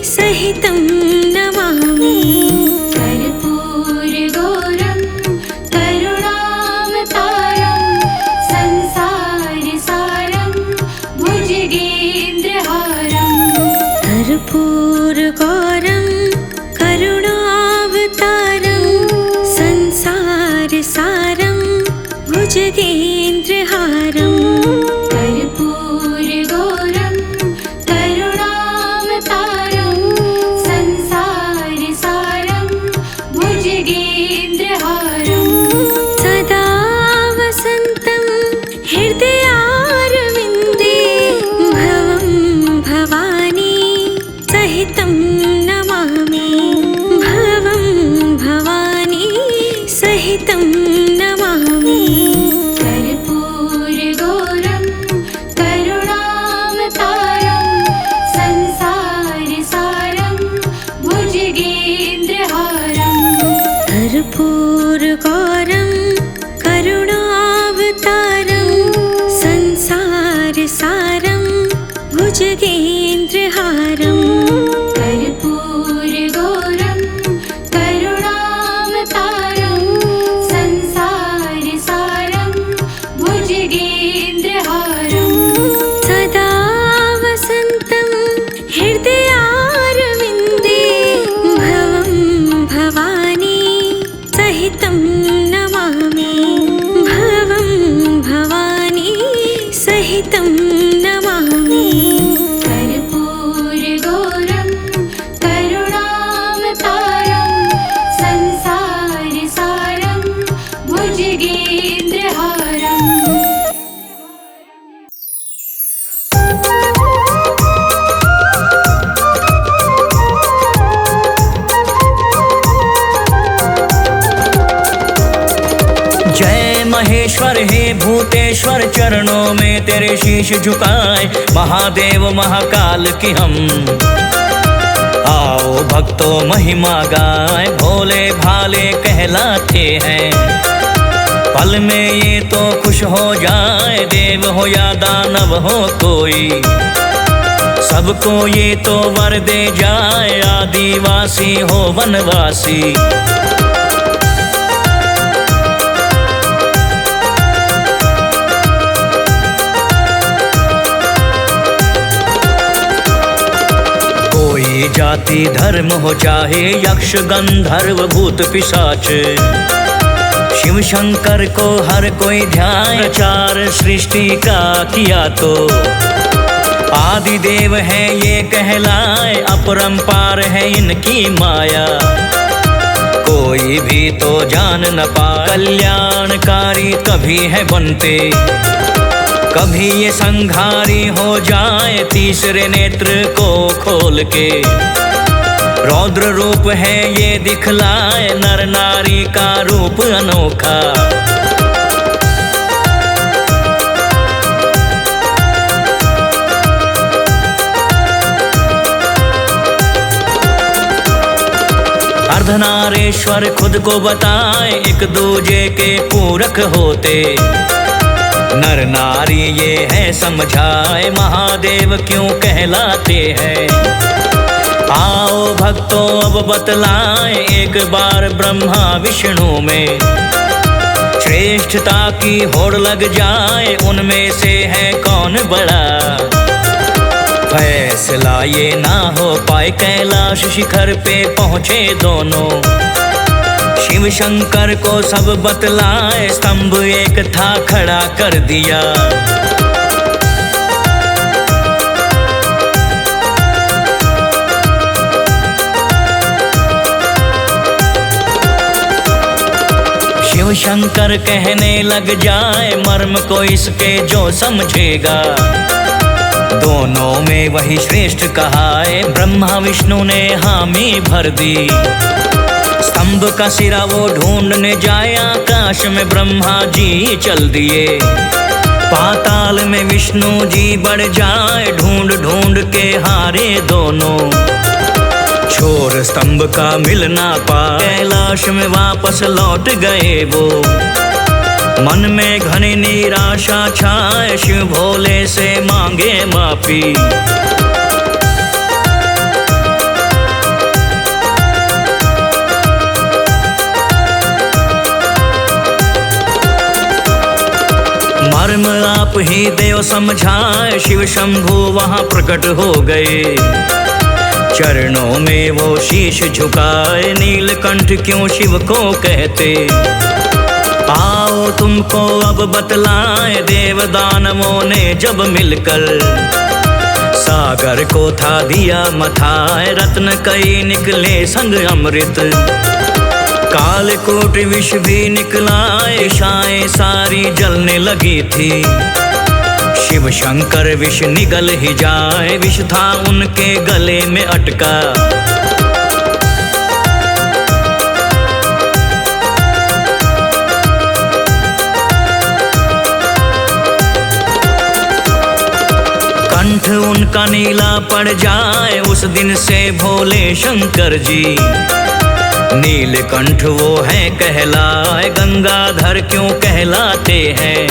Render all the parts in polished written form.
सहितं नमामि कर्पूर गो कर्पूरगौरं करुणावतारं संसारसारं भुजगेन्द्रहारं। कर्पूरगौरं करुणावतारं संसारसारं भुजगेन्द्रहारं। सदा वसन्तं हृदयारविन्दे भवं भवानी सहितं नमामि। भवं भवानी सहितं नमामि। कर्पूरगौरं करुणावतारं संसारसारं भुजगेन्द्रहारं। जय महेश्वर हे भूतेश्वर, चरणों में तेरे शीश झुकाए महादेव महाकाल की हम। आओ भक्तों महिमा गाए, भोले भाले कहलाते हैं। पल में ये तो खुश हो जाए, देव हो या दानव हो कोई, सबको ये तो वर दे जाए, आदिवासी हो वनवासी। कोई जाति धर्म हो चाहे यक्ष गंधर्व भूत पिशाच, शिव शंकर को हर कोई ध्यान, प्रचार सृष्टि का किया तो आदि देव है ये कहलाए, अपरंपार है इनकी माया, कोई भी तो जान न पाए। कल्याणकारी कभी है बनते, कभी ये संघारी हो जाए, तीसरे नेत्र को खोल के रौद्र रूप है ये दिखलाए, नर नारी का रूप अनोखा। अर्धनारेश्वर खुद को बताए, एक दूजे के पूरक होते, नर नारी ये है समझाए, महादेव क्यों कहलाते हैं। आओ भक्तों अब बतलाएं, एक बार ब्रह्मा विष्णु में श्रेष्ठता की होड़ लग जाए, उनमें से है कौन बड़ा, फैसला ये ना हो पाए। कैलाश शिखर पे पहुँचे दोनों, शिव शंकर को सब बतलाए, स्तंभ एक था खड़ा कर दिया। शिव शंकर कहने लग जाए, मर्म को इसके जो समझेगा, दोनों में वही श्रेष्ठ कहा है। ब्रह्मा विष्णु ने हामी भर दी, स्तंभ का सिरा वो ढूंढने जाए, आकाश में ब्रह्मा जी चल दिए, पाताल में विष्णु जी बढ़ जाए, ढूंढ ढूंढ के हारे दोनों, छोर स्तंभ का मिल ना पाए। कैलाश में वापस लौट गए वो, मन में घनी निराशा छाए, शिव भोले से मांगे माफी। मर्म आप ही देव समझाए, शिव शंभु वहाँ प्रकट हो गए, चरणों में वो शीश झुकाए, नीलकंठ क्यों शिव को कहते। आओ तुमको अब बतलाए, देव दानवों ने जब मिलकर सागर को था दिया मथाए, रत्न कई निकले संग अमृत, कालकूट विष भी निकला, दिशाएं सारी जलने लगी थी, शिव शंकर विष निगल ही जाए, विष था उनके गले में अटका। कंठ उनका नीला पड़ जाए, उस दिन से भोले शंकर जी नीलकंठ वो हैं कहलाए, गंगाधर क्यों कहलाते हैं।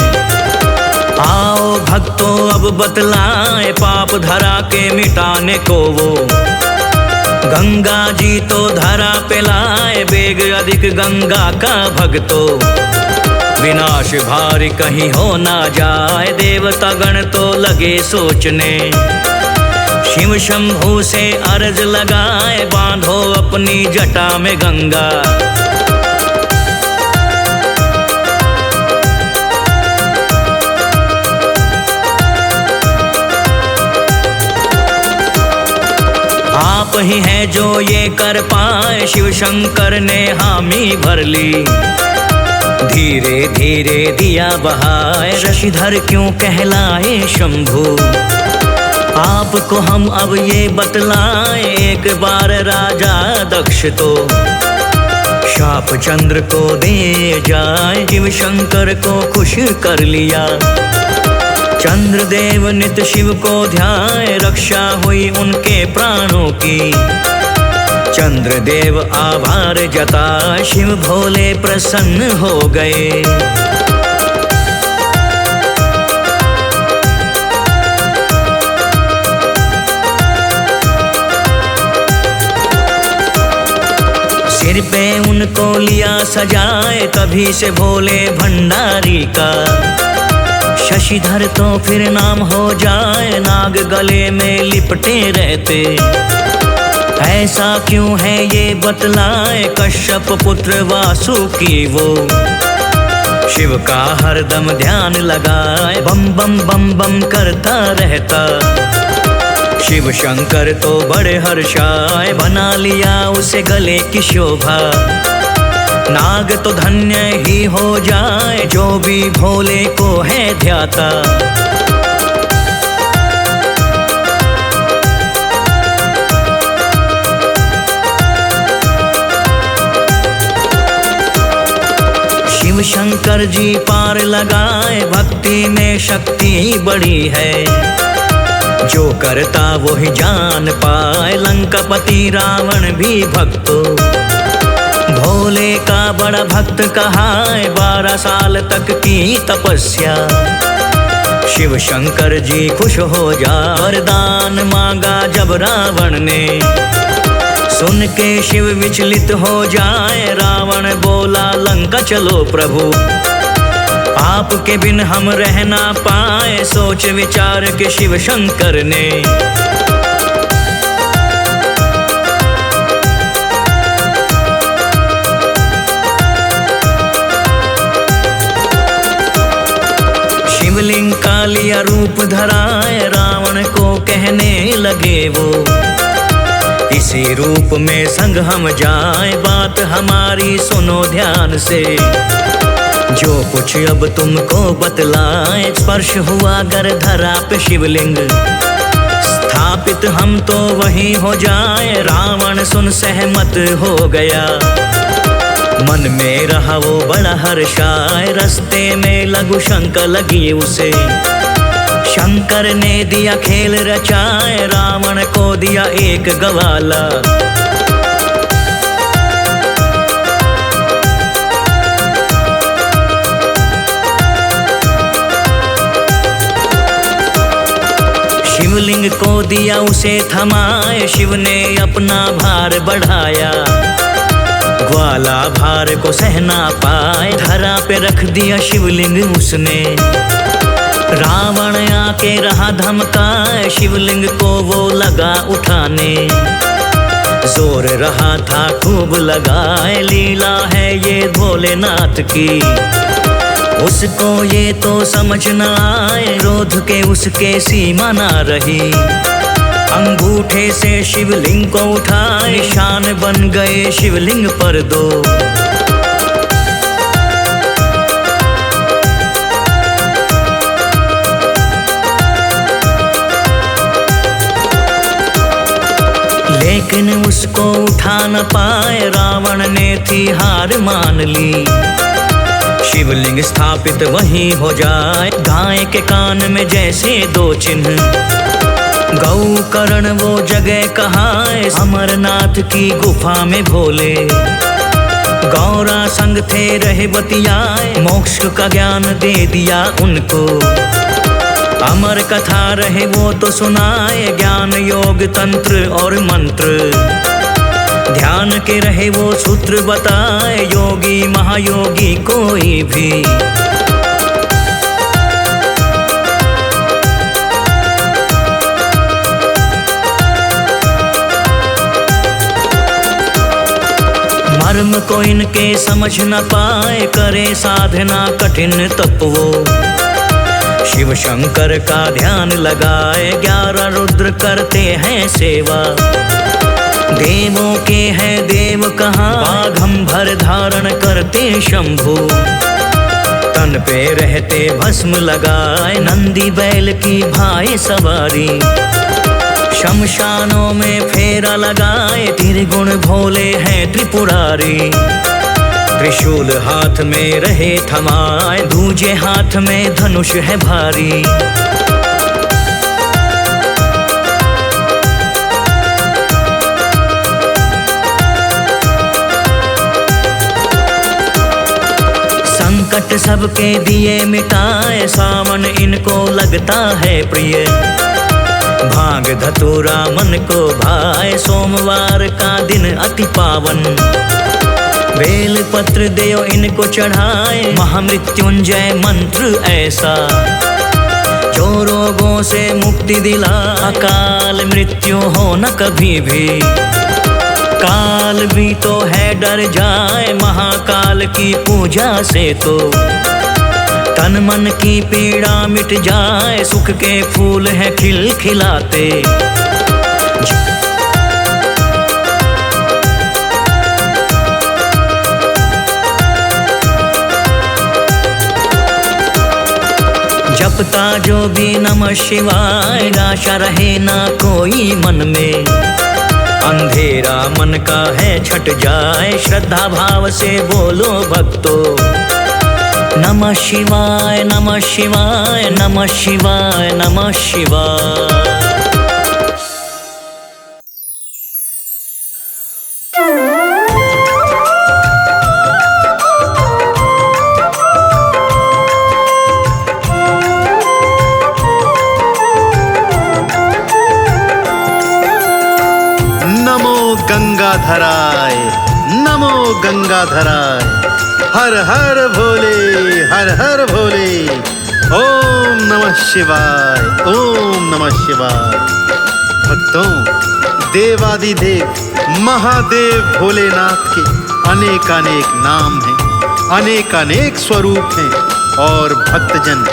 आओ भक्तों अब बतलाए, पाप धरा के मिटाने को वो। गंगा जी तो धरा पे लाए, वेग अधिक गंगा का भक्तो। विनाश भारी कहीं हो ना जाए, देवता गण तो लगे सोचने। शिव शंभु से अर्ज लगाए, बांधो अपनी जटा में गंगा। आप ही हैं जो ये कर पाए, शिव शंकर ने हामी भर ली। धीरे धीरे दिया बहाए, शशिधर क्यों कहलाए शंभु। आपको हम अब ये बतलाएं, एक बार राजा दक्ष तो शाप चंद्र को दे जाए। शिव शंकर को खुश कर लिया, चंद्रदेव नित शिव को ध्याए। रक्षा हुई उनके प्राणों की, चंद्रदेव आभार जताए। शिव भोले प्रसन्न हो गए। सिर पे उनको लिया सजाए, तभी से भोले भंडारी का। शशिधर तो फिर नाम हो जाए, नाग गले में लिपटे रहते। ऐसा क्यों है ये बतलाए, कश्यप पुत्र वासुकी वो। शिव का हरदम ध्यान लगाए, बम बम बम बम करता रहता। शिव शंकर तो बड़े हर्षाए, बना लिया उसे गले की शोभा। नाग तो धन्य ही हो जाए, जो भी भोले को है ध्याता। शिव शंकर जी पार लगाए, भक्ति में शक्ति बड़ी है। जो करता वो ही जान पाए, लंकापति रावण भी भक्तो। भोले का बड़ा भक्त कहाए, 12 साल तक की तपस्या। शिव शंकर जी खुश हो जा, वरदान मांगा जब रावण ने। सुन के शिव विचलित हो जाए, रावण बोला लंका चलो प्रभु। आपके बिन हम रह ना पाए, सोच विचार के शिव शंकर ने। शिवलिंग का लिया रूप धराए, रावण को कहने लगे वो। इसी रूप में संग हम जाए, बात हमारी सुनो ध्यान से। जो कुछ अब तुमको बतलाए, स्पर्श हुआ गर धरा पे शिवलिंग। स्थापित हम तो वही हो जाए, रावण सुन सहमत हो गया। मन में रहा वो बड़ा हर्षाए, रस्ते में लघु शंका लगी उसे। शंकर ने दिया खेल रचाए, रावण को दिया एक गवाला। शिवलिंग को दिया उसे थमाए, शिव ने अपना भार बढ़ाया। ग्वाला भार को सहना पाए, धरा पे रख दिया शिवलिंग उसने। रावण आके रहा धमकाए, शिवलिंग को वो लगा उठाने। जोर रहा था खूब लगाए, लीला है ये भोलेनाथ की। उसको ये तो समझ न आए, क्रोध के उसके सीमा ना रही। अंगूठे से शिवलिंग को उठाए, निशान बन गए शिवलिंग पर दो। लेकिन उसको उठा न पाए, रावण ने थी हार मान ली। शिवलिंग स्थापित वहीं हो जाए, गाय के कान में जैसे दो चिन्ह। गौ करण वो जगह कहाँ है, अमरनाथ की गुफा में भोले। गौरा संग थे रहे बतियाए, मोक्ष का ज्ञान दे दिया उनको। अमर कथा रहे वो तो सुनाए, ज्ञान योग तंत्र और मंत्र। ध्यान के रहे वो सूत्र बताए, योगी महायोगी कोई भी। मर्म को इनके समझ न पाए, करे साधना कठिन तप वो। शिव शंकर का ध्यान लगाए, 11 रुद्र करते हैं सेवा। देवों के हैं देव कहाँ, बाघंबर धारण करते शंभु। तन पे रहते भस्म लगाए, नंदी बैल की भाई सवारी। शमशानों में फेरा लगाए, त्रिगुण भोले हैं त्रिपुरारी। त्रिशूल हाथ में रहे थमाए, दूजे हाथ में धनुष है भारी। संकट सबके दिए मिटाए, सावन इनको लगता है प्रिय। भांग धतूरा मन को भाए, सोमवार का दिन अति पावन। बेल पत्र देव इनको चढ़ाए, महामृत्युंजय मंत्र ऐसा। जो रोगों से मुक्ति दिला, अकाल मृत्यु हो न कभी भी। काल भी तो है डर जाए, महाकाल की पूजा से तो। तन मन की पीड़ा मिट जाए, सुख के फूल हैं खिलखिलाते। जपता जो भी नमः शिवाय, आशा रहे ना कोई मन में। अंधेरा मन का है छट जाए, श्रद्धा भाव से बोलो भक्तों। नमः शिवाय नमः शिवाय नमः शिवाय नमः शिवाय। नमो गंगाधराय, नमो गंगाधराय। हर हर भोले, हर हर भोले। ओम नमः शिवाय, ओम नमः शिवाय। भक्तों, देवादिदेव महादेव भोलेनाथ के अनेकानेक नाम हैं, अनेकानेक स्वरूप हैं। और भक्तजन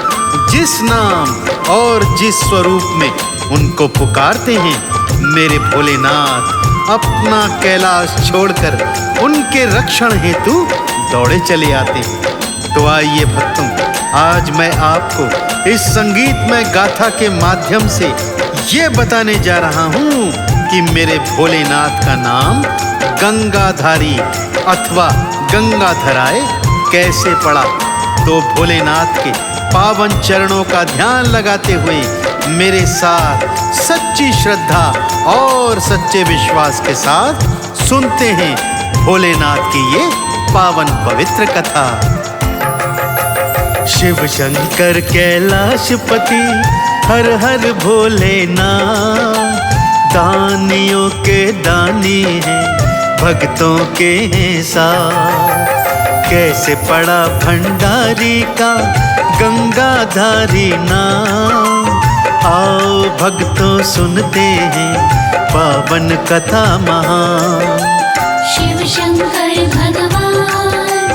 जिस नाम और जिस स्वरूप में उनको पुकारते हैं, मेरे भोलेनाथ अपना कैलाश छोड़कर उनके रक्षण हेतु दौड़े चले आते हैं। तो आइए भक्तों, आज मैं आपको इस संगीतमय गाथा के माध्यम से ये बताने जा रहा हूँ कि मेरे भोलेनाथ का नाम गंगाधारी अथवा गंगाधराय कैसे पड़ा। तो भोलेनाथ के पावन चरणों का ध्यान लगाते हुए मेरे साथ सच्ची श्रद्धा और सच्चे विश्वास के साथ सुनते हैं भोलेनाथ की ये पावन पवित्र कथा। शिव शंकर कैलाशपति हर हर भोलेनाथ, दानियों के दानी हैं, भक्तों के हैं साथ। कैसे पड़ा भंडारी का गंगाधारी नाम, आओ भक्तों सुनते हैं पावन कथा महान। शिव शंकर भगवान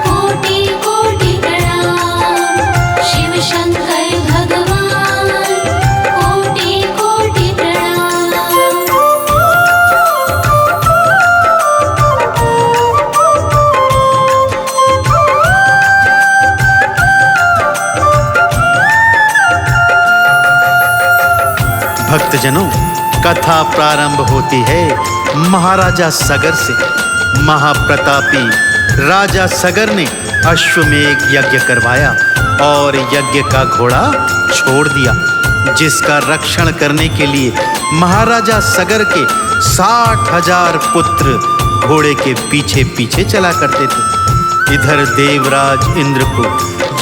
कोटि कोटि प्रणाम। शिव शंकर भगवान कोटि कोटि प्रणाम। भक्तजनों, कथा प्रारंभ होती है महाराजा सगर से। महाप्रतापी राजा सगर ने अश्वमेघ यज्ञ करवाया और यज्ञ का घोड़ा छोड़ दिया, जिसका रक्षण करने के लिए महाराजा सगर के 60,000 पुत्र घोड़े के पीछे पीछे चला करते थे। इधर देवराज इंद्र को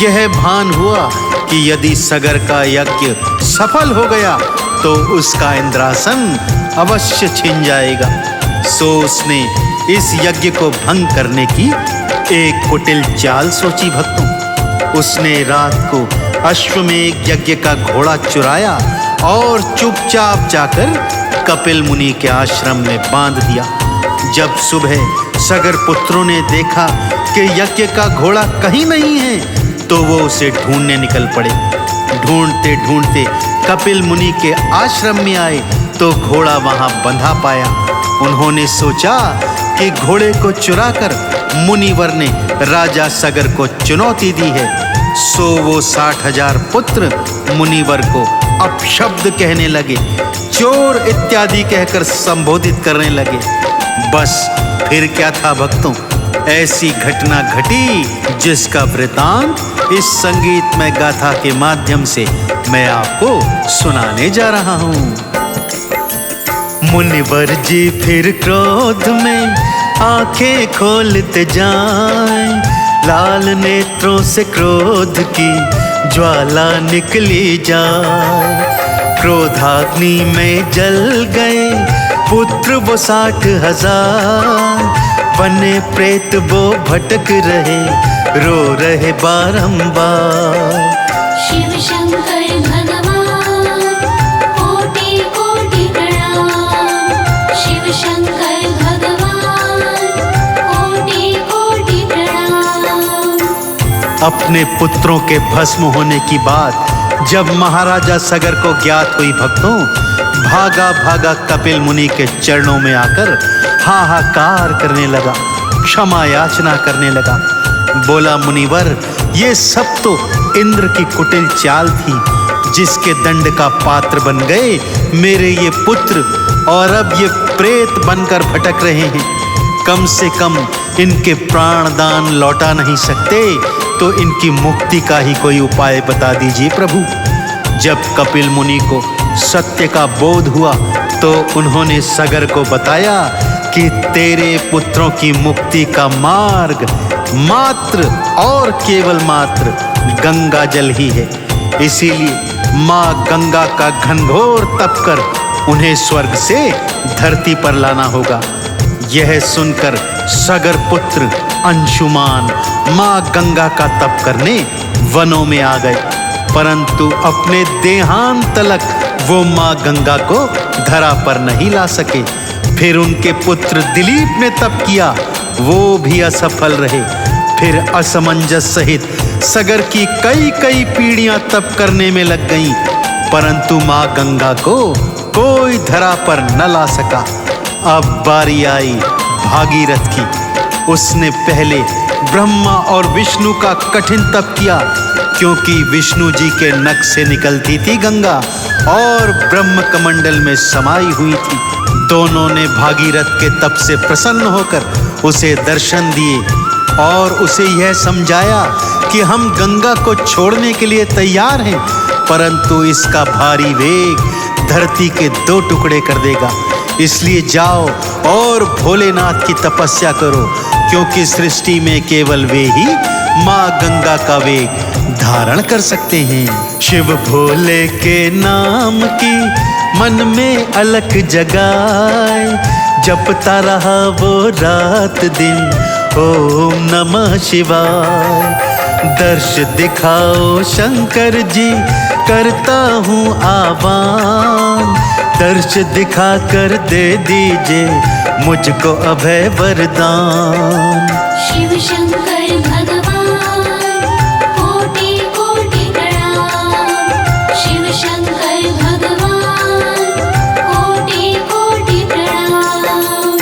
यह भान हुआ कि यदि सगर का यज्ञ सफल हो गया तो उसका इंद्रासन अवश्य छिन जाएगा। सो उसने इस यज्ञ को भंग करने की एक कुटिल चाल सोची भक्तों। उसने रात को अश्वमेध यज्ञ का घोड़ा चुराया और चुपचाप जाकर कपिल मुनि के आश्रम में बांध दिया। जब सुबह सगर पुत्रों ने देखा कि यज्ञ का घोड़ा कहीं नहीं है तो वो उसे ढूंढने निकल पड़े। ढूंढते ढूंढते कपिल मुनि के आश्रम में आए तो घोड़ा वहां बंधा पाया। उन्होंने सोचा कि घोड़े को चुराकर मुनिवर ने राजा सगर को चुनौती दी है। सो वो 60,000 पुत्र मुनिवर को अपशब्द कहने लगे, चोर इत्यादि कहकर संबोधित करने लगे। बस फिर क्या था भक्तों, ऐसी घटना घटी जिसका वृतांत इस संगीतमय गाथा के माध्यम से मैं आपको सुनाने जा रहा हूँ। मुनिवर जी फिर क्रोध में आंखें खोलते जाएं, लाल नेत्रों से क्रोध की ज्वाला निकली जाए। क्रोधाग्नि में जल गए पुत्र वो 60,000, बने प्रेत वो भटक रहे, रो रहे बारंबार। शिव शंकर भगवान कोटि कोटि प्रणाम। शिव शंकर भगवान कोटि कोटि प्रणाम। अपने पुत्रों के भस्म होने की बात जब महाराजा सगर को ज्ञात हुई भक्तों, भागा भागा कपिल मुनि के चरणों में आकर हाहाकार करने लगा, क्षमा याचना करने लगा। बोला, मुनिवर, ये सब तो इंद्र की कुटिल चाल थी, जिसके दंड का पात्र बन गए मेरे ये पुत्र, और अब ये प्रेत बनकर भटक रहे हैं। कम से कम इनके प्राणदान लौटा नहीं सकते तो इनकी मुक्ति का ही कोई उपाय बता दीजिए प्रभु। जब कपिल मुनि को सत्य का बोध हुआ तो उन्होंने सगर को बताया कि तेरे पुत्रों की मुक्ति का मार्ग मात्र और केवल मात्र गंगा जल ही है। इसीलिए माँ गंगा का घनघोर तप कर उन्हें स्वर्ग से धरती पर लाना होगा। यह सुनकर सगर पुत्र अंशुमान माँ गंगा का तप करने वनों में आ गए, परंतु अपने देहांत तलक वो माँ गंगा को धरा पर नहीं ला सके। फिर उनके पुत्र दिलीप ने तप किया, वो भी असफल रहे। फिर असमंजस सहित सगर की कई कई पीढ़ियां तप करने में लग गईं, परंतु माँ गंगा को कोई धरा पर न ला सका। अब बारी आई भागीरथ की। उसने पहले ब्रह्मा और विष्णु का कठिन तप किया, क्योंकि विष्णु जी के नख से निकलती थी गंगा और ब्रह्म कमंडल में समाई हुई थी। दोनों ने भागीरथ के तप से प्रसन्न होकर उसे दर्शन दिए और उसे यह समझाया कि हम गंगा को छोड़ने के लिए तैयार हैं, परंतु इसका भारी वेग धरती के 2 टुकड़े कर देगा। इसलिए जाओ और भोलेनाथ की तपस्या करो, क्योंकि सृष्टि में केवल वे ही माँ गंगा का वेग धारण कर सकते हैं। शिव भोले के नाम की मन में अलख जगाए, जपता रहा वो रात दिन, ओम नमः शिवाय। दर्श दिखाओ शंकर जी, करता हूँ आह्वान, दर्श दिखा कर दे दीजिए मुझको अभय वरदान। शिव शंकर भगवान कोटि कोटि प्रणाम। शिव शंकर भगवान कोटि कोटि प्रणाम।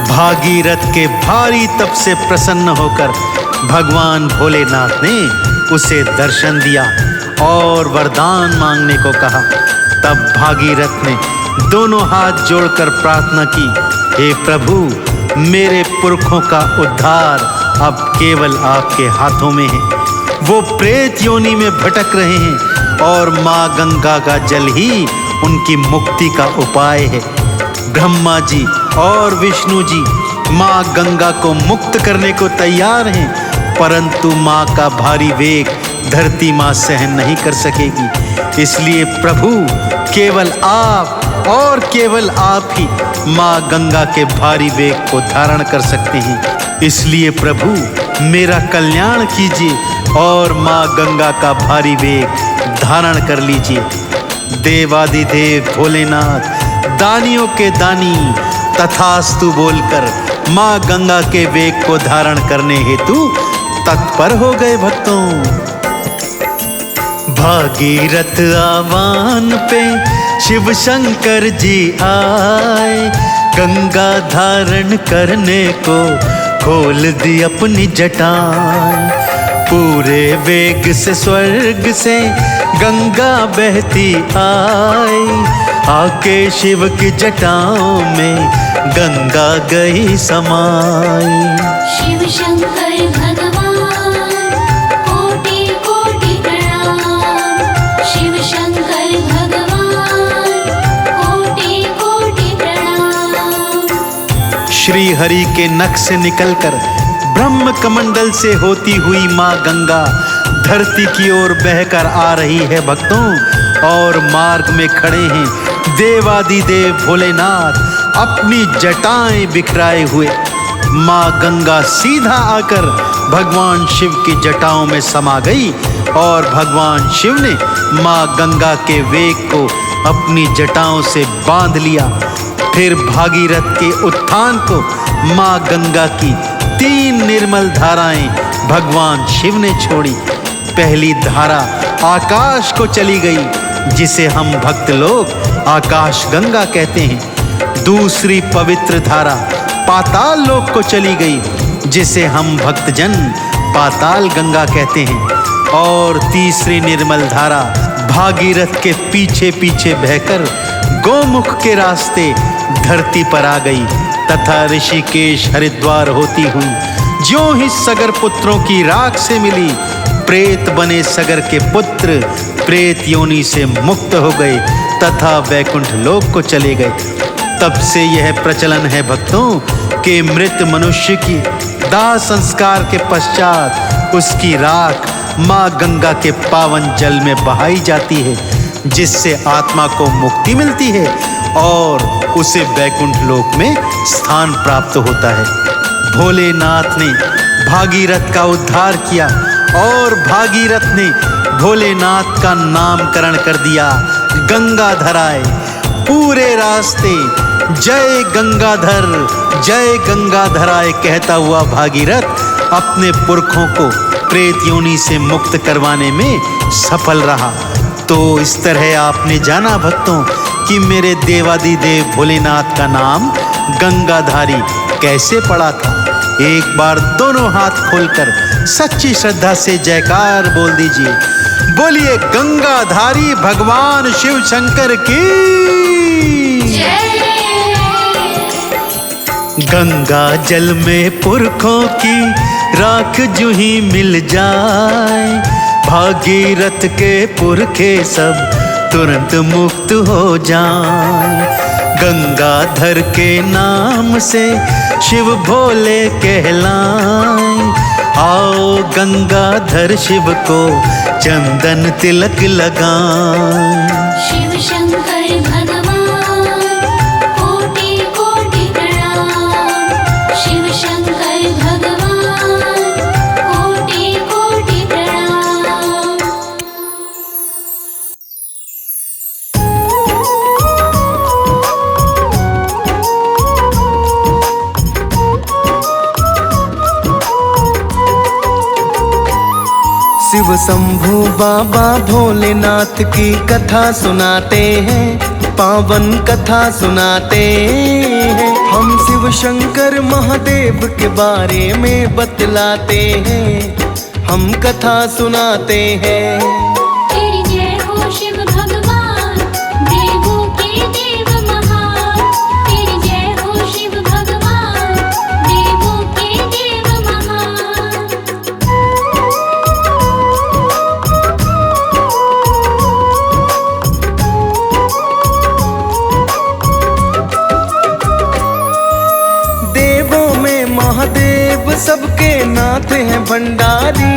भागीरथ के भारी तप से प्रसन्न होकर भगवान भोलेनाथ ने उसे दर्शन दिया और वरदान मांगने को कहा। तब भागीरथ ने दोनों हाथ जोड़कर प्रार्थना की, हे प्रभु, मेरे पुरखों का उद्धार अब केवल आपके हाथों में है। वो प्रेत योनि में भटक रहे हैं और माँ गंगा का जल ही उनकी मुक्ति का उपाय है। ब्रह्मा जी और विष्णु जी माँ गंगा को मुक्त करने को तैयार हैं, परंतु माँ का भारी वेग धरती माँ सहन नहीं कर सकेगी। इसलिए प्रभु केवल आप और केवल आप ही माँ गंगा के भारी वेग को धारण कर सकते हैं। इसलिए प्रभु मेरा कल्याण कीजिए और माँ गंगा का भारी वेग धारण कर लीजिए। देवादिदेव भोलेनाथ दानियों के दानी तथास्तु बोलकर माँ गंगा के वेग को धारण करने हेतु तत्पर हो गए भक्तों। भागीरथ आह्वान पे शिव शंकर जी आए, गंगा धारण करने को खोल दी अपनी जटाएं। पूरे वेग से स्वर्ग से गंगा बहती आई, आके शिव की जटाओं में गंगा गई समाई। शिव शंकर भगवान कोटि कोटि प्रणाम। शिव शंकर भगवान कोटि कोटि प्रणाम। श्री हरि के नख से निकलकर ब्रह्म कमंडल से होती हुई माँ गंगा धरती की ओर बहकर आ रही है भक्तों। और मार्ग में खड़े हैं देवादिदेव भोलेनाथ अपनी जटाएं बिखराए हुए। माँ गंगा सीधा आकर भगवान शिव की जटाओं में समा गई और भगवान शिव ने माँ गंगा के वेग को अपनी जटाओं से बांध लिया। फिर भागीरथ के उत्थान को माँ गंगा की 3 निर्मल धाराएं भगवान शिव ने छोड़ी। पहली धारा आकाश को चली गई, जिसे हम भक्त लोग आकाश गंगा कहते हैं। दूसरी पवित्र धारा पाताल लोक को चली गई, जिसे हम भक्तजन पाताल गंगा कहते हैं। और तीसरी निर्मल धारा भागीरथ के पीछे पीछे बहकर गोमुख के रास्ते धरती पर आ गई तथा ऋषिकेश हरिद्वार होती हुई ज्यों ही सगर पुत्रों की राख से मिली, प्रेत बने सगर के पुत्र प्रेत योनि से मुक्त हो गए तथा वैकुंठ लोक को चले गए। तब से यह प्रचलन है भक्तों कि मृत मनुष्य की दाह संस्कार के पश्चात उसकी राख माँ गंगा के पावन जल में बहाई जाती है, जिससे आत्मा को मुक्ति मिलती है और उसे वैकुंठ लोक में स्थान प्राप्त होता है। भोलेनाथ ने भागीरथ का उद्धार किया और भागीरथ ने भोलेनाथ का नामकरण कर दिया गंगाधराय। पूरे रास्ते जय गंगाधराय कहता हुआ भागीरथ अपने पुरखों को प्रेत योनि से मुक्त करवाने में सफल रहा। तो इस तरह आपने जाना भक्तों कि मेरे देवादिदेव भोलेनाथ का नाम गंगाधारी कैसे पड़ा था। एक बार दोनों हाथ खोलकर सच्ची श्रद्धा से जयकार बोल दीजिए। बोलिए गंगाधारी भगवान शिव शंकर की जय। गंगा जल में पुरखों की राख जूही मिल जाए, भागीरथ के पुरखे सब तुरंत मुक्त हो जाए। गंगाधर के नाम से शिव भोले कहलाए, आओ गंगाधर शिव को चंदन तिलक लगाएं। शिव शंकर भगवान कोटि कोटि प्रणाम। शिव शंकर भगवान कोटि कोटि प्रणाम। शिव शंभू बाबा भोलेनाथ की कथा सुनाते हैं, पावन कथा सुनाते हैं। हम शिव शंकर महादेव के बारे में बतलाते हैं, हम कथा सुनाते हैं। तेरी जय हो शिव भगवान, देवों के देव महान। तेरी जय हो शिव भगवान, देवों के देव महान। देवों में हाथ है भंडारी,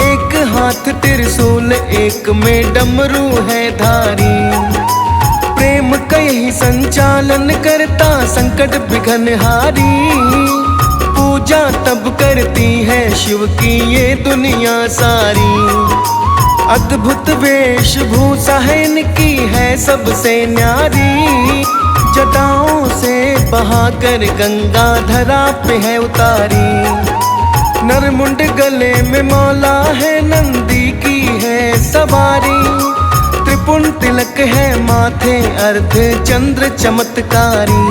एक हाथ त्रिशूल एक में डमरू है धारी। प्रेम का यही संचालन करता संकट विघ्नहारी, पूजा तब करती है शिव की ये दुनिया सारी। अद्भुत वेशभूषा है इनकी है सबसे न्यारी, जटाओं से बहाकर गंगा धरा पे है उतारी। नरमुंड गले में मौला है, नंदी की है सवारी, त्रिपुण तिलक है माथे अर्ध चंद्र चमत्कारी।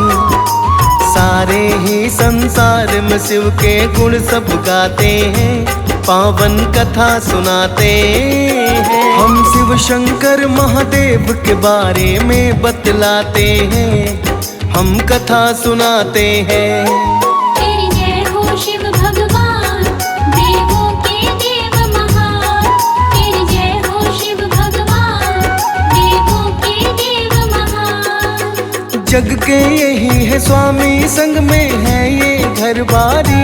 सारे ही संसार में शिव के गुण सब गाते हैं, पावन कथा सुनाते हैं। हम शिव शंकर महादेव के बारे में बतलाते हैं, हम कथा सुनाते हैं। तेरी जय हो शिव भगवान, देवों के देव महान। तेरी जय हो शिव भगवान, देवों के देव महान। जग के यही है स्वामी, संग में है ये घर बारी।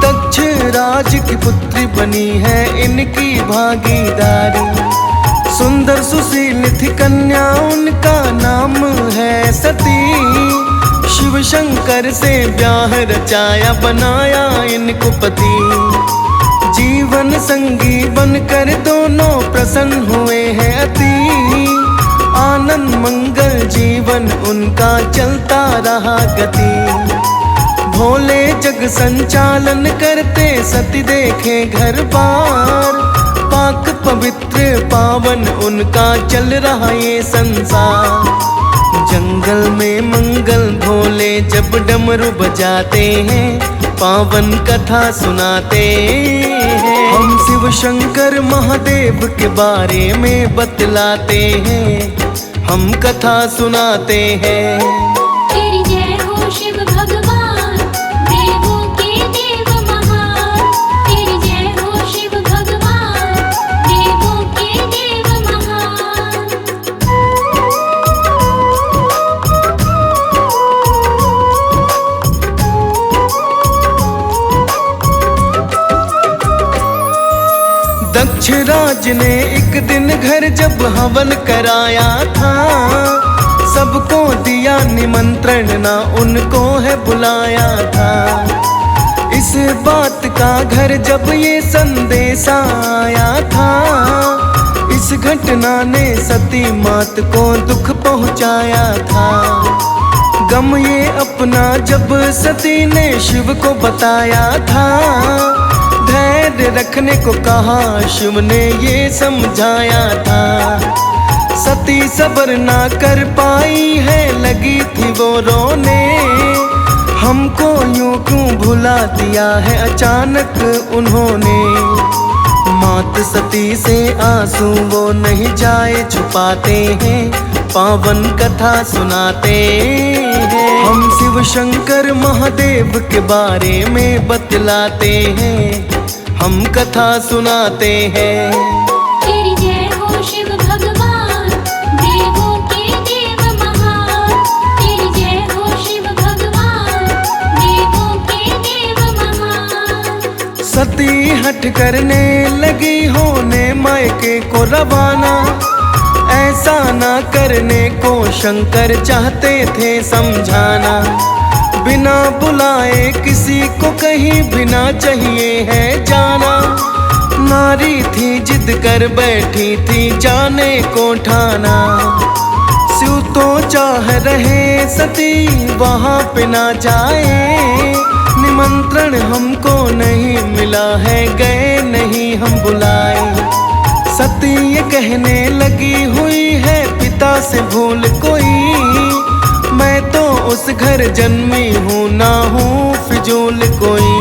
दक्ष राज की पुत्री बनी है इनकी भागीदारी। सुंदर सुशील थी कन्या उनका नाम है सती, शिव शंकर से ब्याह रचाया बनाया इनको पति। जीवन संगी बनकर दोनों प्रसन्न हुए हैं अति, आनंद मंगल जीवन उनका चलता रहा गति। भोले जग संचालन करते सती देखे घर बार, पाक पवित्र पावन उनका चल रहा ये संसार। जंगल में मंगल भोले जब डमरू बजाते हैं, पावन कथा सुनाते हैं। हम शिव शंकर महादेव के बारे में बतलाते हैं, हम कथा सुनाते हैं। तेरी जय हो शिव भगवान, देवों के देव महान। तेरी जय हो शिव भगवान, देवों के देव महान। दक्ष राज ने एक दिन घर जब हवन कराया था, सबको दिया निमंत्रण ना उनको है बुलाया था। इस बात का घर जब ये संदेश आया था, इस घटना ने सती मात को दुख पहुंचाया था। गम ये अपना जब सती ने शिव को बताया था, धैर्य रखने को कहा शिव ने ये समझाया था। सती सबर ना कर पाई है लगी थी वो रोने, हमको यूं क्यों भुला दिया है अचानक उन्होंने। मात सती से आंसू वो नहीं जाए छुपाते हैं, पावन कथा सुनाते हैं। हम शिव शंकर महादेव के बारे में बतलाते हैं, हम कथा सुनाते हैं। तेरी जय हो शिव भगवान, देवों के देव महान। तेरी जय हो शिव भगवान, देवों के देव महान। सती हट करने लगी होने मायके को रवाना, ऐसा ना करने को शंकर चाहते थे समझाना। बिना बुलाए किसी को कहीं बिना चाहिए है जाना, नारी थी जिद कर बैठी थी जाने को ठाना। शिव तो चाह रहे सती वहाँ पे ना जाए, निमंत्रण हमको नहीं मिला है गए नहीं हम बुलाए। सती ये कहने लगी हुई है पिता से भूल कोई, मैं तो उस घर जन्मी हूँ ना हूँ फिजूल कोई।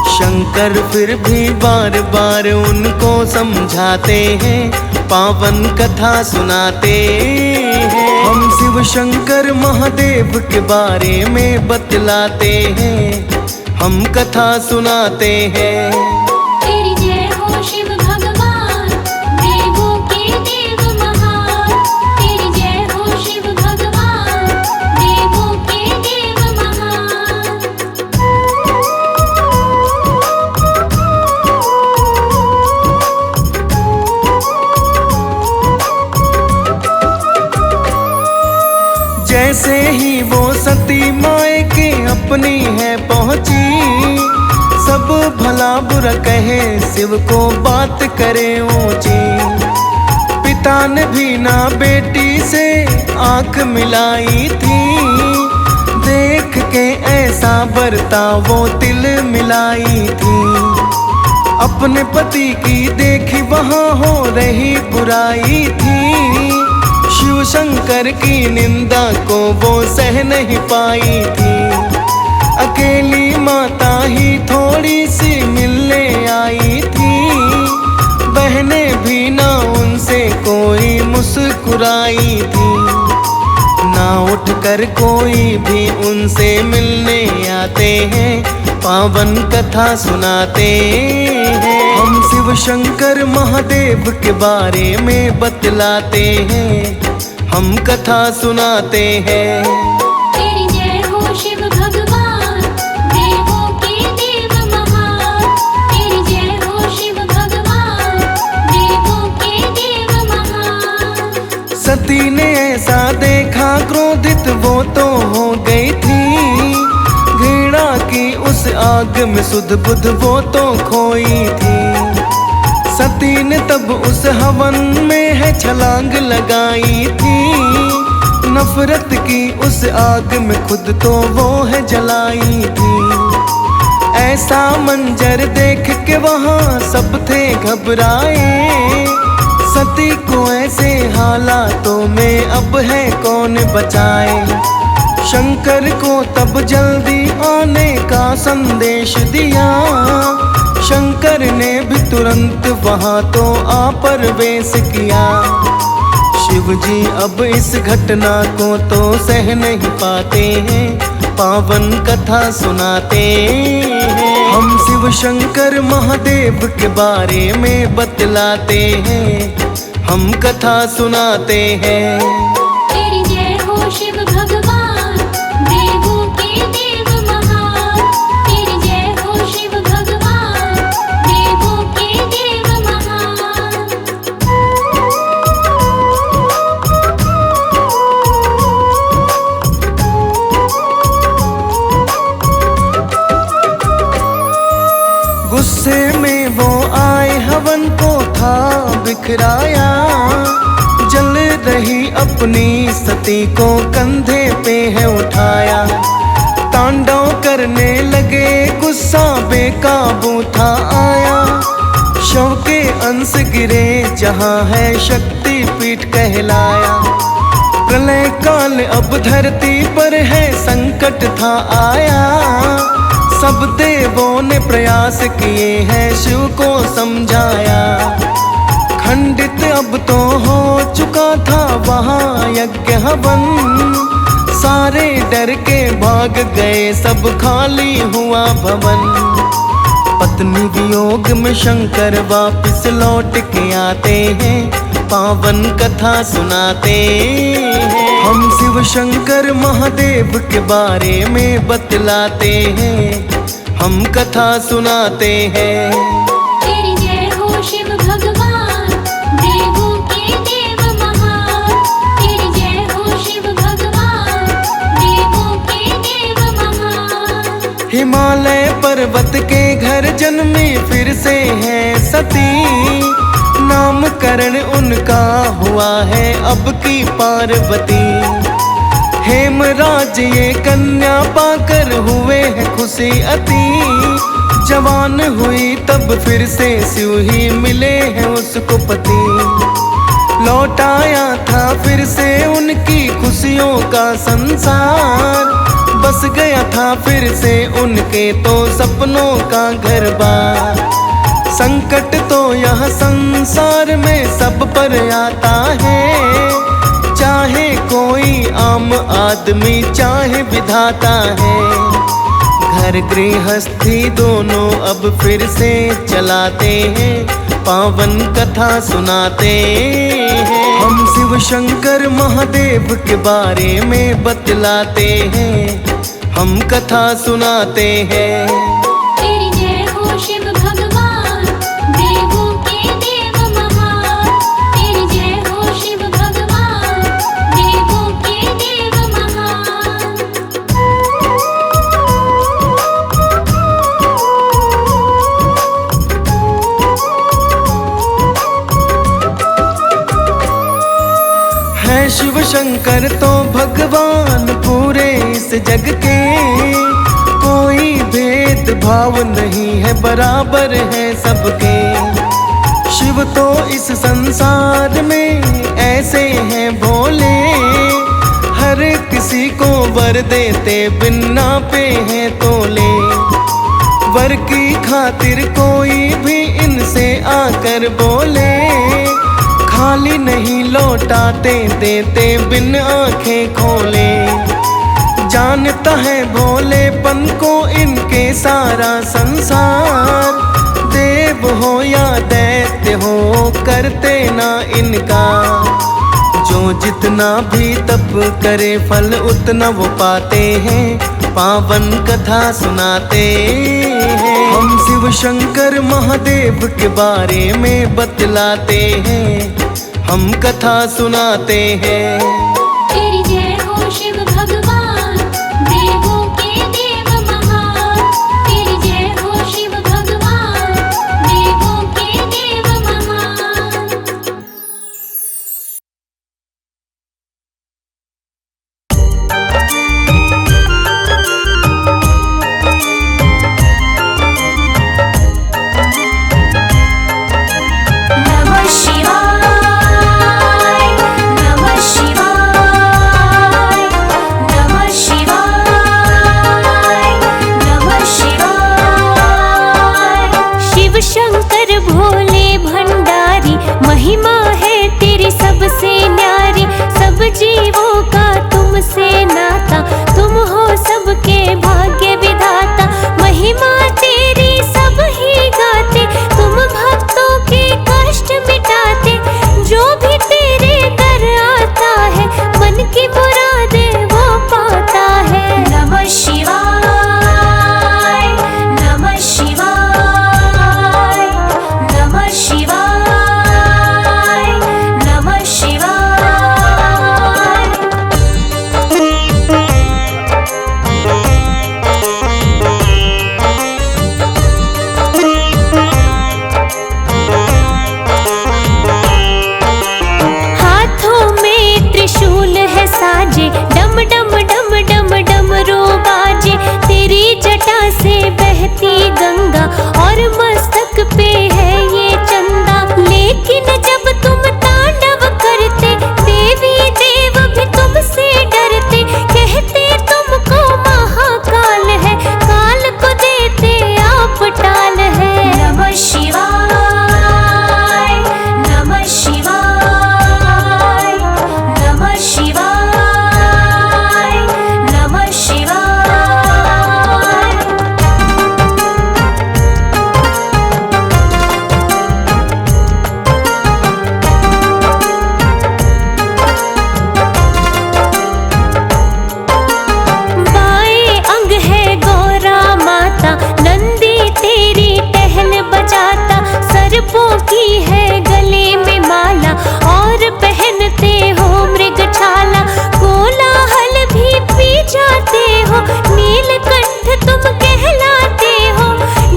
शंकर फिर भी बार बार उनको समझाते हैं, पावन कथा सुनाते हैं। हम शिव शंकर महादेव के बारे में बतलाते हैं, हम कथा सुनाते हैं। तेरी जय हो शिव भगवान, देवों के देव महान। तेरी जय हो शिव भगवान, देवों के देव महान। जैसे ही वो सती माए के अपनी है पहुंची, सब भला बुरा कहे शिव को बात करे ऊंची। पिता ने भी ना बेटी से आंख मिलाई थी, देख के ऐसा बर्ताव वो तिल मिलाई थी। अपने पति की देखी वहाँ हो रही बुराई थी, शिव शंकर की निंदा को वो सह नहीं पाई थी। अकेली माता ही थोड़ी सी मिलने आई थी, बहनें भी ना उनसे कोई मुस्कुराई थी। ना उठ कर कोई भी उनसे मिलने आते हैं, पावन कथा सुनाते हैं। हम शिव शंकर महादेव के बारे में बतलाते हैं, हम कथा सुनाते हैं। तेरी जय हो शिव भगवान, देवों के देव महान। तेरी जय हो शिव भगवान, देवों के देव महान। सती ने ऐसा देखा क्रोधित वो तो हो गई थी, घृणा की उस आग में सुध बुध वो तो खोई थी। सती ने तब उस हवन में है छलांग लगाई थी, नफरत की उस आग में खुद तो वो है जलाई थी। ऐसा मंजर देख के वहाँ सब थे घबराए, सती को ऐसे हालातों में अब है कौन बचाए। शंकर को तब जल्दी आने का संदेश दिया, शंकर ने भी तुरंत वहाँ तो आ प्रवेश किया। शिव जी अब इस घटना को तो सह नहीं पाते हैं, पावन कथा सुनाते हैं। हम शिव शंकर महादेव के बारे में बतलाते हैं, हम कथा सुनाते हैं। तेरी जय हो शिव भगवान, देवों के देव महान। तेरी जय हो शिव भगवान, देवों के देव महान। गुस्से में वो आए हवन को था बिखराया, जल रही अपनी सती को कंधे पे है उठाया। तांडव करने लगे गुस्सा बेकाबू था आया, शव के अंश गिरे जहाँ है शक्ति पीठ कहलाया। प्रलय काल अब धरती पर है संकट था आया, सब देवों ने प्रयास किए हैं शिव को समझाया। खंडित अब तो हो चुका था वहाँ यज्ञ हवन, सारे डर के भाग गए सब खाली हुआ भवन। पत्नी वियोग में शंकर वापस लौट के आते हैं, पावन कथा सुनाते हैं। हम शिव शंकर महादेव के बारे में बतलाते हैं, हम कथा सुनाते हैं। तेरी जय हो शिव भगवान, देवों के देव महान। तेरी जय हो शिव भगवान, देवों के देव महान। हिमालय पर्वत के घर जन्मी फिर से है सती, नामकरण उनका हुआ है अब की पार्वती। हेमराज ये कन्या पाकर हुए हैं खुशी अति, जवान हुई तब फिर से शिव ही मिले हैं उसको पति। लौटाया था फिर से उनकी खुशियों का संसार, बस गया था फिर से उनके तो सपनों का घर बार। संकट तो यह संसार में सब पर आता है, चाहे कोई आम आदमी चाहे विधाता है। घर गृहस्थी दोनों अब फिर से चलाते हैं, पावन कथा सुनाते हैं। हम शिव शंकर महादेव के बारे में बतलाते हैं, हम कथा सुनाते हैं। तेरी जय हो शिव भगवान, देवों के देव महान। तेरी जय हो शिव भगवान, देवों के देव महान। शंकर तो भगवान पूरे इस जग के, कोई भेद भाव नहीं है, बराबर है सबके। शिव तो इस संसार में ऐसे हैं भोले, हर किसी को वर देते बिन नापे हैं तोले। वर की खातिर कोई भी इनसे आकर बोले, खाली नहीं लौटाते देते बिन आंखें खोले। जानता है भोलेपन को इनके सारा संसार, देव हो या दैत्य हो करते ना इनका। जो जितना भी तप करे फल उतना वो पाते हैं, पावन कथा सुनाते हैं। हम शिव शंकर महादेव के बारे में बतलाते हैं, हम कथा सुनाते हैं। तेरी जय हो शिव भगवान, देवों के देव महान। तेरी जय हो शिव भगवान, देवों के देव महान। नमः शिवाय, नमः शिवाय, नमः शिवाय, नमः शिवाय। शिव शंकर भोले भंडारी, महिमा है तेरी सबसे न्यारी। सब जीवों का तुमसे नाता, तुम हो सबके भाग्य विधाता। महिमा तेरी सब ही गाते, तुम भक्तों के कष्ट मिटाते। जो भी तेरे दर आता है, मन की मुरादें वो पाता है। नमः शिवाय, नमः शिवाय, नमः शिवाय, नमः शिवाय। हाथों में त्रिशूल है साजे, डम डम डम डम डमरू बाजे। तेरी जटा से बहती गंगा, और मस्तक पे है ये चंदा। लेकिन जब तुम तांडव करते, देवी देव भी तुमसे डरते। कहते तुमको महाकाल है, काल को देते आप टाल है। नमः शिवाय, नमः शिवाय, नमः शिवाय, नमः शिवाय। बाएं अंग है गौरा माता, नंदी तेरी टहल बजाता। सर्पों की है गले में माला, और पहनते हो मृग छाला। कोलाहल भी पी जाते हो, नीलकंठ तुम कहलाते हो।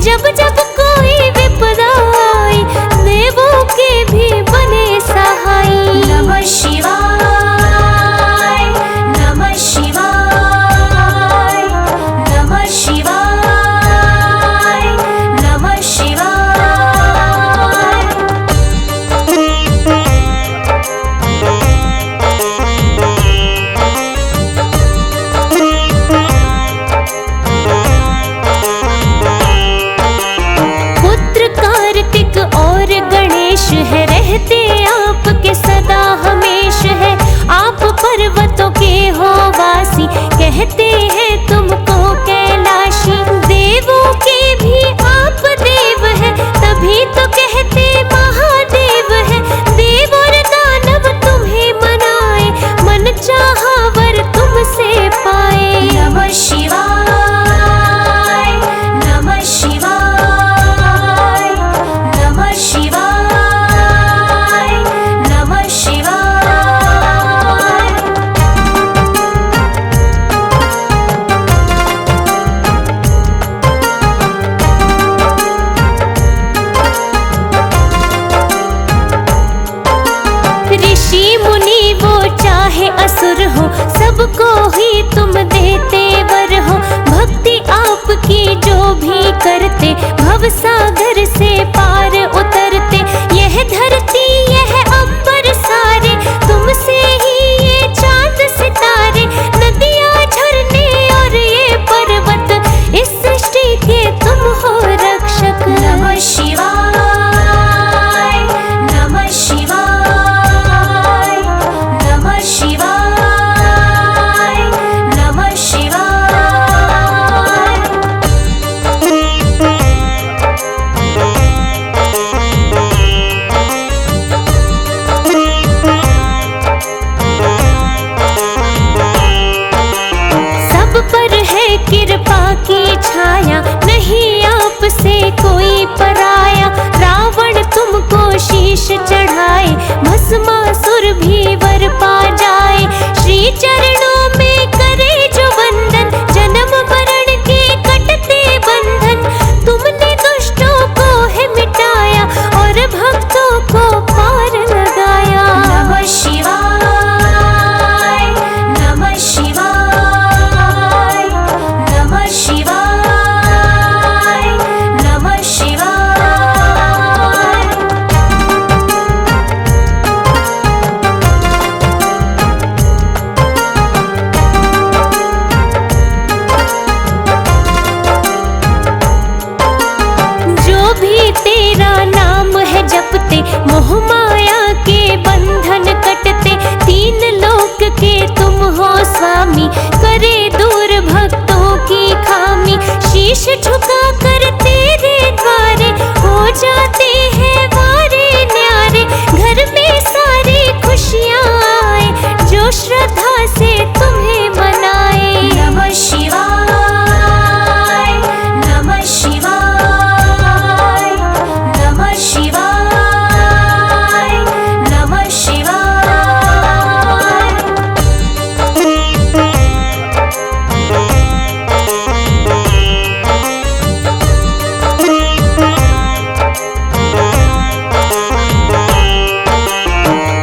जब जब कोई विपदा आई, देवों के भी बने सहाय। नमः शिवाय, नमः शिवाय, नमः शिवाय, नमः शिवाय। पुत्र कार्तिक और गणेश है, रहते आपके सदा हमेश है। आप पर्वतों के हो वासी, कहते हैं तुमको कैलाशी। देवों के भी आप देव हैं, तभी तो कहते महादेव है। देव और दानव तुम्हें मनाए, मन चाहा वर तुमसे पाए। नमः शिवाय, नमः शिवाय, नमः शिवाय, करते, भव सागर से पार उतरते। यह धरती यह अंबर सारे, तुमसे ही ये चांद सितारे, नदियाँ झरने और ये पर्वत, इस सृष्टि के तुम हो रक्षक। नमः शिवाय, नमः शिवाय, नमः शिवाय, नमः शिवाय। सब पर है कृपा की छाया, नहीं आपसे कोई पराया। रावण तुमको शीश चढ़ाए, भस्मासुर भी वर पा जाए। श्री चरणों में करे जो वंदन, जन्म मरण के कटते बंधन। तुमने दुष्टों को है मिटाया और भक्तों को पार लगाया। नमः शिवाय, नमः शिवाय, नमः शिवाय, नमः शिवाय। जो भी तेरा नाम है जपते, मोह माया के बंधन कटते। तीन लोक के तुम हो स्वामी, करे दूर भक्तों की खामी। शीश झुका कर तेरे द्वारे, हो जाते हैं वारे न्यारे। घर में सारी खुशियाँ आए, जो श्रद्धा से तुम्हें मनाए। नमः शिवाय, नमः शिवाय, नमः शिवाय, नमः शिवाय।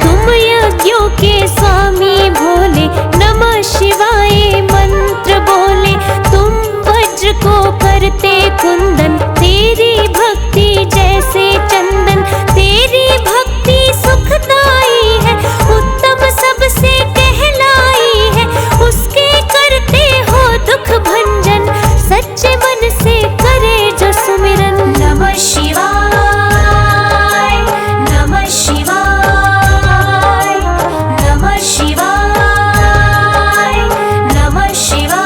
तुम यज्ञों के स्वामी भोले, नमः शिवाय मंत्र बोले। तुम वज्र को करते कुंदन, तेरी भक्ति जैसे चंदन। तेरी भक्ति सुखदाई है, उत्तम सबसे कहलाई है। उसके करते हो दुख भंजन, सच्चे मन से करे जो सुमिरन। नमः शिवाय, नमः शिवाय, नमः शिवाय, नमः शिवाय।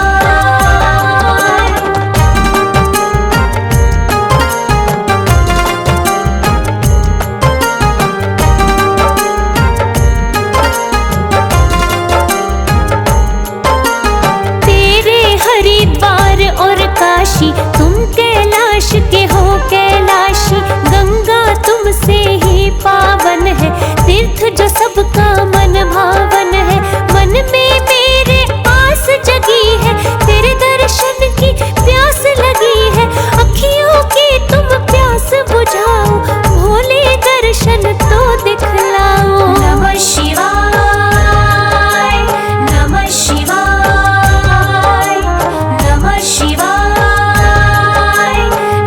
तेरे हरिद्वार और काशी, तुम कैलाश के हो कैलाशी। गंगा तुमसे ही पावन है, तीर्थ जो सबका मन भावन है। मन में मेरे आस जगी है, तेरे दर्शन की प्यास लगी है। अखियों की तुम प्यास बुझाओ, भोले दर्शन तो दिखलाओ। नमः शिवाय, नमः शिवाय, नमः शिवाय, नमः शिवाय।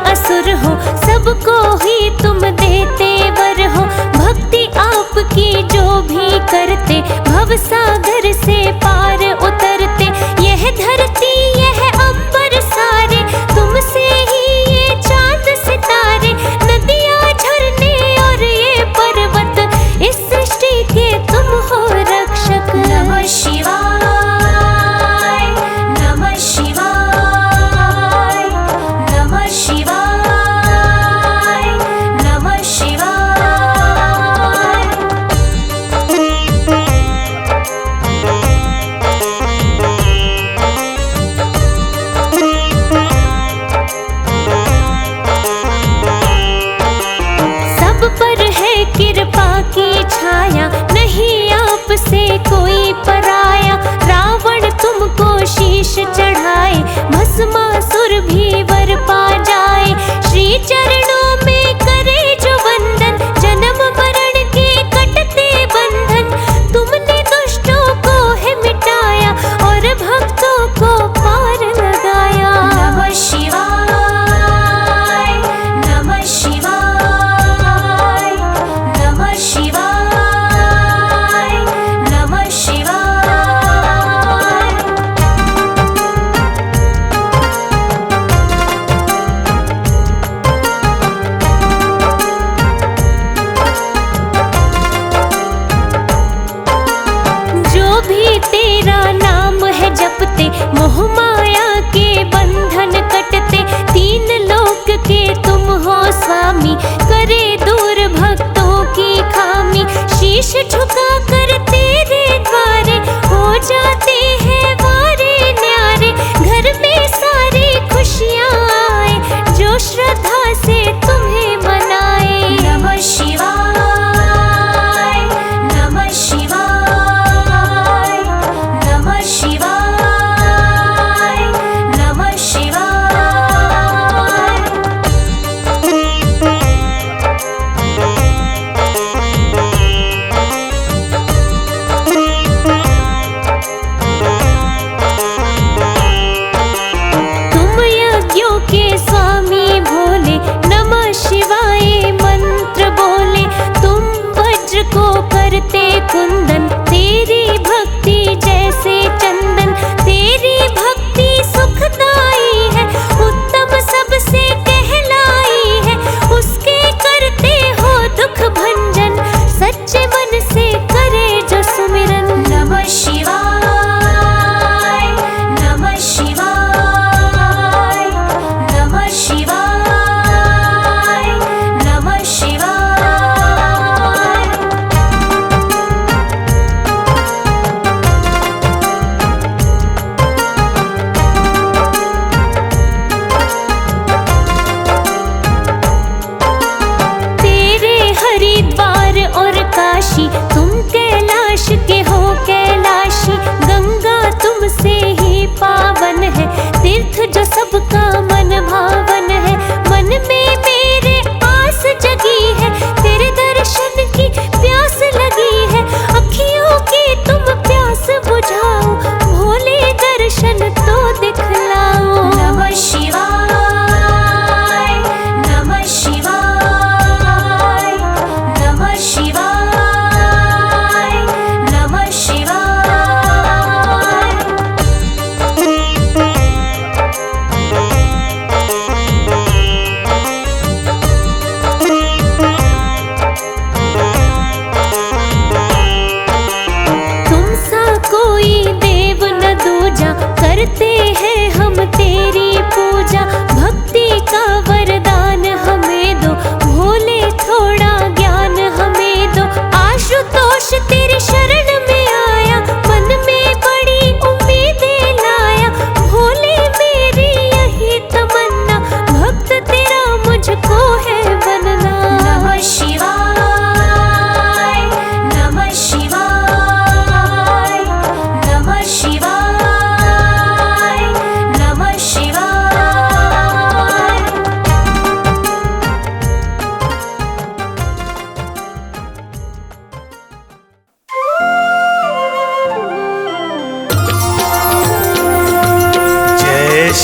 असुर हो, सबको ही तुम देते वर हो। भक्ति आपकी जो भी करते, भव सागर से पार उतरते। यह धरती यह अंबर सारे, तुमसे ही ये चांद सितारे। नदियाँ झरने और ये पर्वत, इस सृष्टि के तुम हो रक्षक। नमः शिवाय, नमः शिवाय, नमः शिवाय, नमः शिवाय।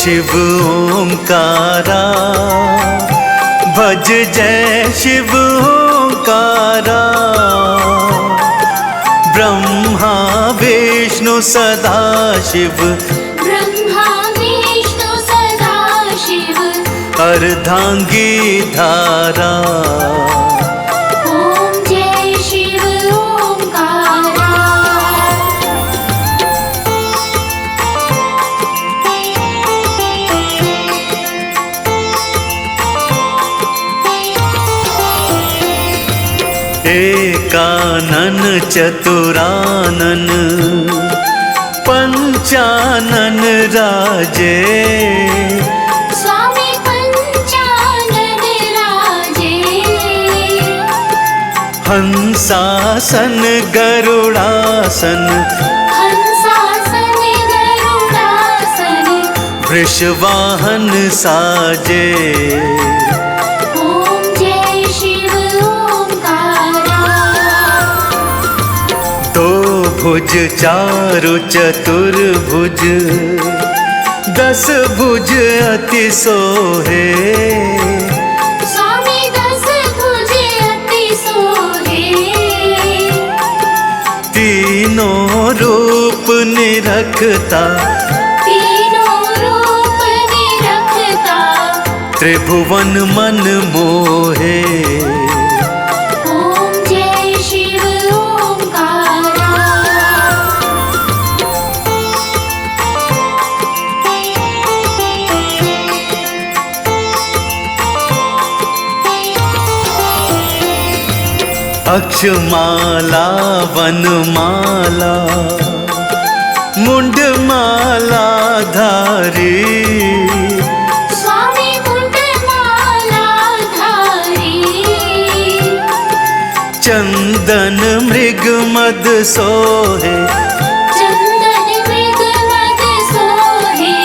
शिव ओंकारा, भज जय शिव ओंकारा। ब्रह्मा विष्णु सदा शिव, ब्रह्मा विष्णु सदा शिव, अर्धांगी धारा। ओम जय शिव ओंकारा। एकानन चतुरानन, पंचानन राजे। स्वामी पंचानन राजे, हंसासन गरुड़ासन, हंसासन गरुड़ासन, वृषवाहन साजे। ओम जय शिव ओंकारा। दो भुज चारु चतुर्भुज, 10 भुज अति सोहे। स्वामी 10 भुज अति सोहे, तीनों रूप निरखता, तीनों रूप निरखता, त्रिभुवन मन मोहे। ओम जय शिव ओंकारा। अक्षमाला वनमाला, मुंडमाला धारी। स्वामी मुंडमाला धारी, चंदन मृग मद सोहे, चंदन मृग मद सोहे,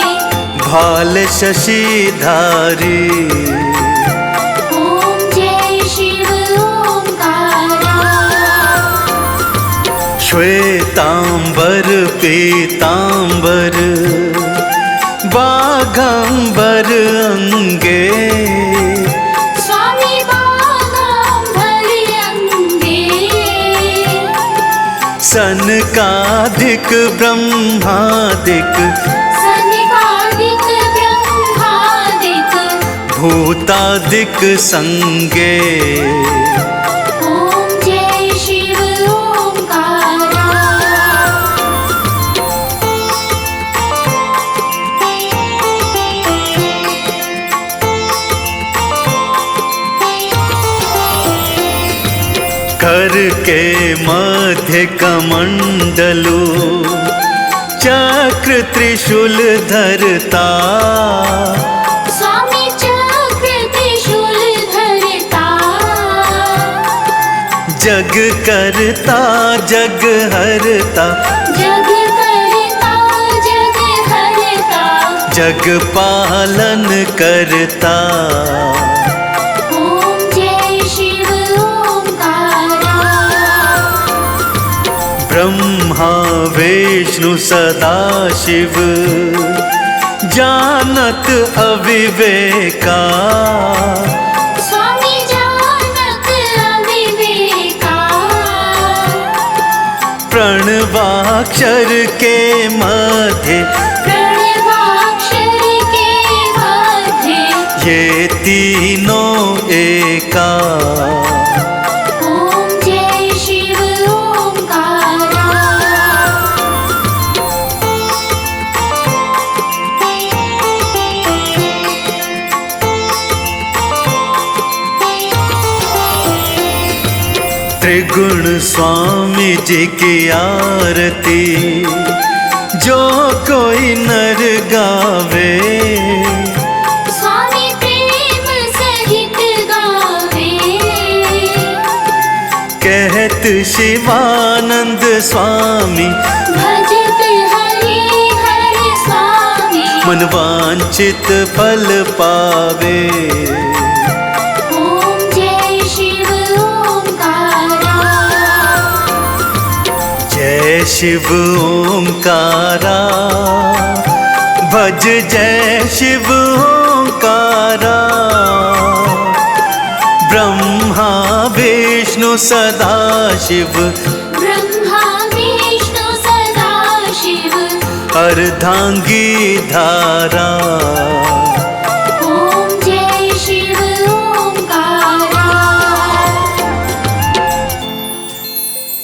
भाल शशि धारी। ओम जय शिव ओंकारा। श्वेतांबर पीतांबर, बाघंबर अंगे। स्वामी बागांबर अंगे, सनकादिक ब्रह्मादिक, सनकादिक ब्रह्मादिक, भूतादिक संगे। ओम जय शिव ओंकारा। कर के मध्य कमंडलु, चक्र त्रिशूल धरता। स्वामी चक्र त्रिशूल धरता, जग करता जग हरता, जग करता जग हरता, जग पालन करता। ओम जय शिव ओंकारा। ब्रह्मा विष्णु सदा शिव, जानत अविवेका। स्वामी जानत अविवेका, प्रणवाक्षर के मध्य, प्रणवाक्षर के मध्य, ये तीनों एका। ओम जय शिव ओंकारा। त्रिगुण स्वामी जी की आरती, जो कोई नर गावे। स्वामी प्रेम सहित गावे, कहत शिवानंद स्वामी, भजत हरि हरि स्वामी। मनवांचित फल पावे। ओम जय शिव ओंकारा। जय शिव ओंकारा, भज जय शिव ओंकारा, ब्रह्मा विष्णु सदा शिव, ब्रह्मा विष्णु सदा शिव, अर्धांगी धारा।